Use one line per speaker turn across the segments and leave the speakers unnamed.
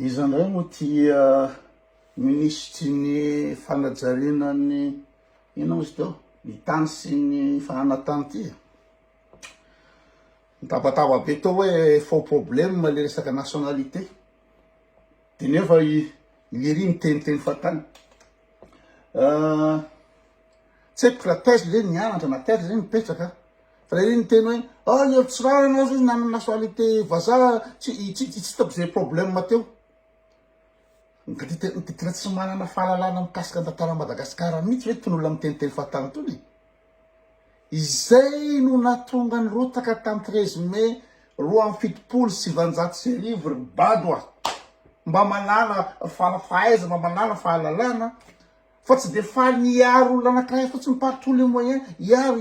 izandray moa ty minisitry ny fanajarinany ina moa izy teo ny tany sy ny fahanatany ty mitabataba be tao hoe faux problème le resaka nationalité de nefa ilery miteniteny fatany tsy haiko la tese zeny nianatra na tese zeny mipetraka fa le ry niteny hoe eritsyrananao izy nana nationalité vazaha tsy hitako zay problème teo tena tsy manana fahalalana mikasika tantara Madagasikara mihitsy hoe ton'olona miteniteny fatany tony izay no natonga ny rotaka tamy 13 mai 2017 badoa mba manana fahaiza mba manana fahalalana fa tsy de faly niaro olona anankiray fotsiny partout le moyen iaro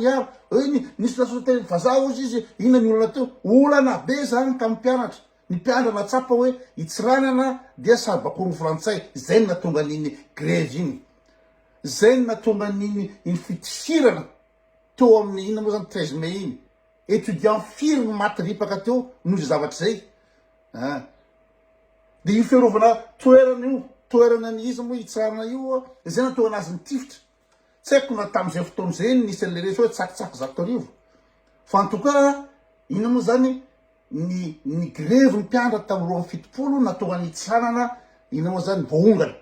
nisy nationalité vazaha ozy izy ina ny olona teo olana be zany tamy mpianatra ny mpianatra natsapa hoe hitsiranana dia saribakoro frantsay zay ny natonga an'iny grève iny zay ny natonga an'iny fitisirana teo amin'ny ina moa zany 13 mai iny étudiant firy ny maty ripaka teo noho izy zavatra zay de io fiarovana toerana ny izy moa hitsarana io zay natonga anazy nitifitra tsy haiko na tam'izay fotoana zay nisy an'le reso hoe tsakitsaky zato arivo fa en tout cas ina moa zany ny grève ny mpianatra tamy 2017 natonga ny hitsarana ina moa zany vaongana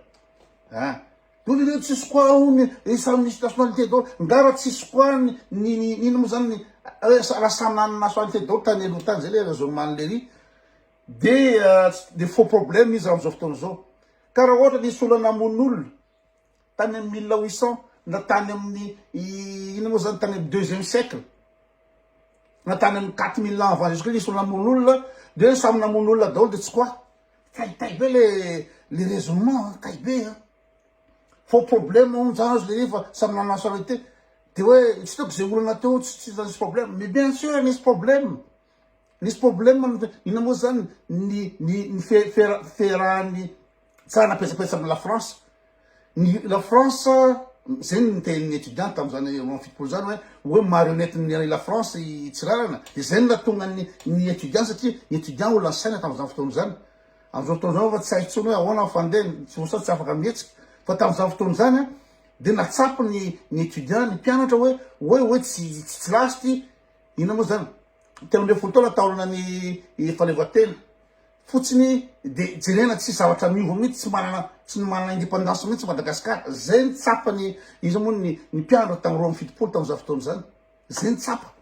le tsisy koa ony samy misy nationalité dao ngara tsisy koa ny ina moa zany raha samy nany nationalité dao tany aloha tany zay le raisonnement lery de faux problème izy am'izao fotoana zao karaha ohatra nisy olona namon'olona tany amy 1800 na tany amin'ny ina moa zany tany amy 2e siècle na tany amy 4000 ans avant Jésus-Christ nisy olona namon'olona de samy namon'olona daholo de tsy koa tay be le raisonnement tay be faux problème on zany azy le fa samy nana nationalité de hoe tsy toko zay olana teo tsy nisy problème mais bien sûr nisy problème ina moa zany ny ferahan'ny tsara napesapesa amy la France la France zay niten'ny étudiant tam'zany fitopolo zany hoe marionnette ny la France itsirarana de zay ny natonga ny étudiant satria ny étudiant olona saina tam'zany fotoana zany am'izao fotoana zany fa tsy haitsony hoe ahoana fandeha tsy vosa tsy afaka mihetsika fa tam'izany fotoana zany de natsapy ny étudiant ny mpianatra hoe tsy lasy ina moa zany telo amby folo taona taolana ny faleovatena fotsiny de jerena tsy zavatra miova mihitsy tsy manana indépendance mihitsy Madagasikara zay ny tsapany izy moa ny mpianatra tamy 2017 tam'izany fotoana zany zay ny tsapa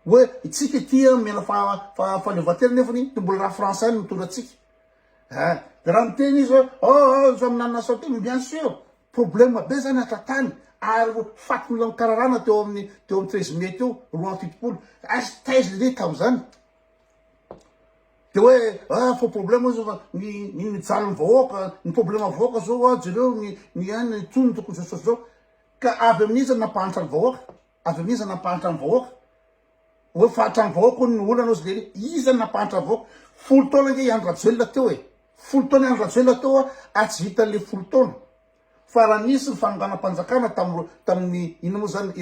hoe itsika ty mena faleovatena nefany de mbola raha français ny mitondra atsika de raha miteny izy hoe zo aminany nationalité mais bien sûr problème be zany atratany ary fatin'olona mikararana teo amin'ny 13 mai teo 2017 azy taizy le tam'zany de hoe faux problème zao ny mijanony vahoaka ny problème vahoaka zao jereo ny tony tokony zao ka avy amin'izy nampahatra ny vahoaka hoe fahatra ny vahoaka ny olana ozy lery izy nampahatra ny vahoaka folo taona nge Andry Rajoelina teo folo taona Andry Rajoelina teo tsy vitan'le folo taona fa raha nisy ny fanonganam-panjakana tamin'ny ina moa zany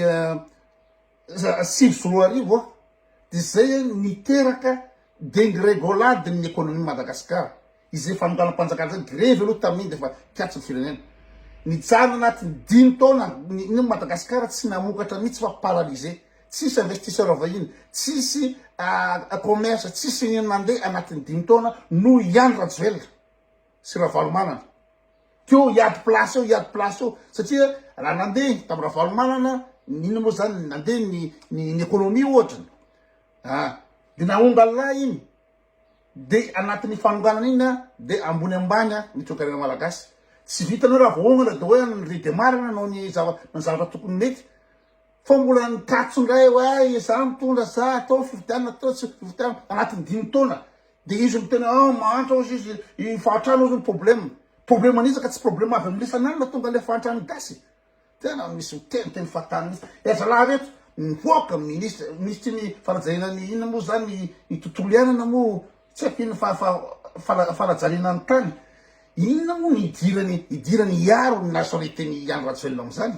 6 jolay arivo de zay niteraka dégringolade ny économie Madagasikara izay fanonganam-panjakana zay grève aloha tamin'iny de fa kiatso ny firenena nijano anatin'ny 5 taona iny Madagasikara tsy namokatra mihitsy fa paralysé tsisy investisseur vahiny tsisy commerce tsisy iny mandeha anatin'ny 5 taona no Andry Rajoelina sy Ravalomanana teo iady place eo satria raha nandeha tamy Ravalomanana ina moa zany nandeha ny économie ohatra de naonga lahy iny de anatin'ny fanonganana iny de ambony ambany nitokarena malagasy tsy vitanao raha voongana de hoe nyredemarina nao ny zavatra tokony mety fa mbola nikatsondray hoe za mitondra za atao fividianana atao tsy fividianana anatin'ny 5 taona de izy mitena mahantra ozy izy fahatrano ozy ny problème an'izy ka tsy problème avy am'le sanana tonga le fahatrano gasy tena misy miteniteny fatany mihitsy zalahy reto mivoaka ministre misy ty ny fanajarinany ina moa zany ny tontolo ianana moa tsy haiko iny fanajarinany tany inona moa ny idirany iaro ny nationalité ny Andry Rajoelina am'zany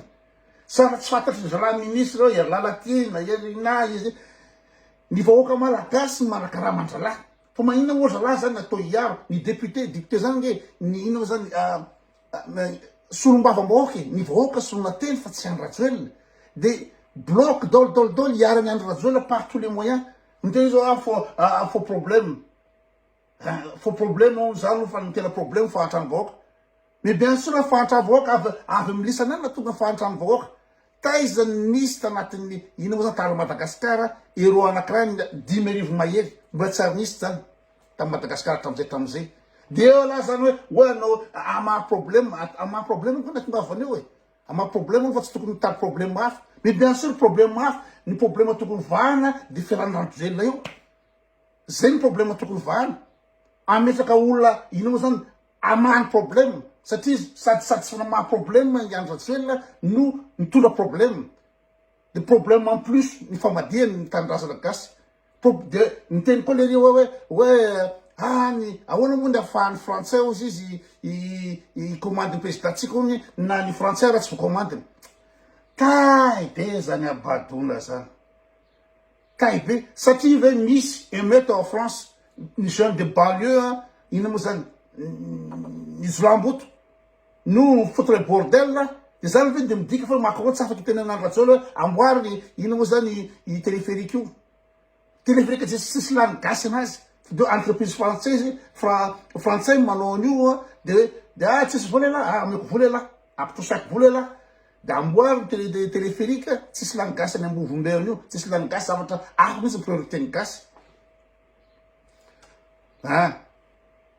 sa tsy fantatry zalahy ministre ery lalaty na izy ny vahoaka malagasy manakaraha mandralahy fa magnina ohatra lahy zany atao hiaro ny député zany nge ny ino zany solombavam-bahoaka ny vahoaka solona teny fa tsy andro rajoelina de bloc dolo hiara ny andro rajoelina par tous les moyens miteny zao faut problème zany fa ny tena problème fahantrany vahoaka mais bien sûr na fahantrany vahoaka avy milisana any na tonga fahantrany vahoaka taiza nisy tanatin'ny ino moa zany tara Madagasikara ero anankiray 10,000 mahery mbola tsy ary nisy zany tamy Madagasikara tamizay de eo laha zany hoe anao ama problème ko na tonga avy aneo hoe ama problème fa tsy tokony mitady problème hafa mais bien sûr problème hafa ny problème tokony vahana de fiaran'androzelona io zay ny problème tokony vahana ametraka olona ino moa zany amany problème satria sady tsy maha problème ny androzelona no mitondra problème de problème en plus ny famadiany ny tanindrazana gasy de miteny koa le hoe ny ahoana moa ny afahan'ny français ozy izy commande ny présidentsika ony na ny français raha tsy vocommandiny tay be zany abadona zany tay be satria ve misy émeute en France ny jeune de banlieue ino moa zany ny zolamboto no fotole bordel de zany ve de midika fa makaoa tsy afaky tenenandro ratsolo hoe amboary ino moa zany i téléphérique io téléphérique zay sisy lany gasy anazy de entreprise français manao an'io de tsisy vola ela ameko vola ela ampitosako vola ela de amboary téléphérique tsisy lany gasy any ambovombeona io tsisy lany gasy zavatra afa misy priorité ny gasy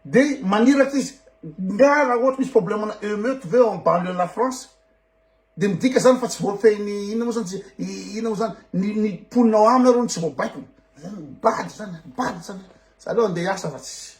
de maniraky izy nga raha ohatra misy problème na émeute ve en banlieue la France de midika zany fa tsy voafehiny ino moa zany ino moa zany ny poninao aminy arony tsy voabaikony bady zany aloha andeha hiasa fa tsy